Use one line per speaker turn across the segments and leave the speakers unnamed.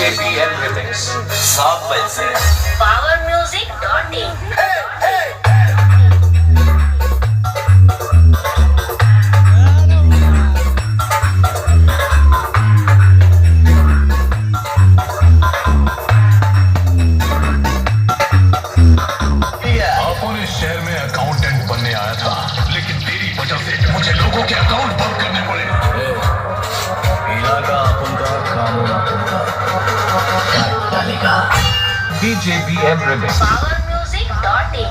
DJBM Remix 7 बजे
powermusic.in
शहर में अकाउंटेंट बनने आया था, लेकिन तेरी वजह से मुझे लोगों के अकाउंट बंद करने पड़े। इलाका अपन का कानून अपन का डालेगा।
DJBM Remix
powermusic.in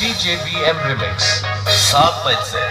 DJBM Remix 7 बजे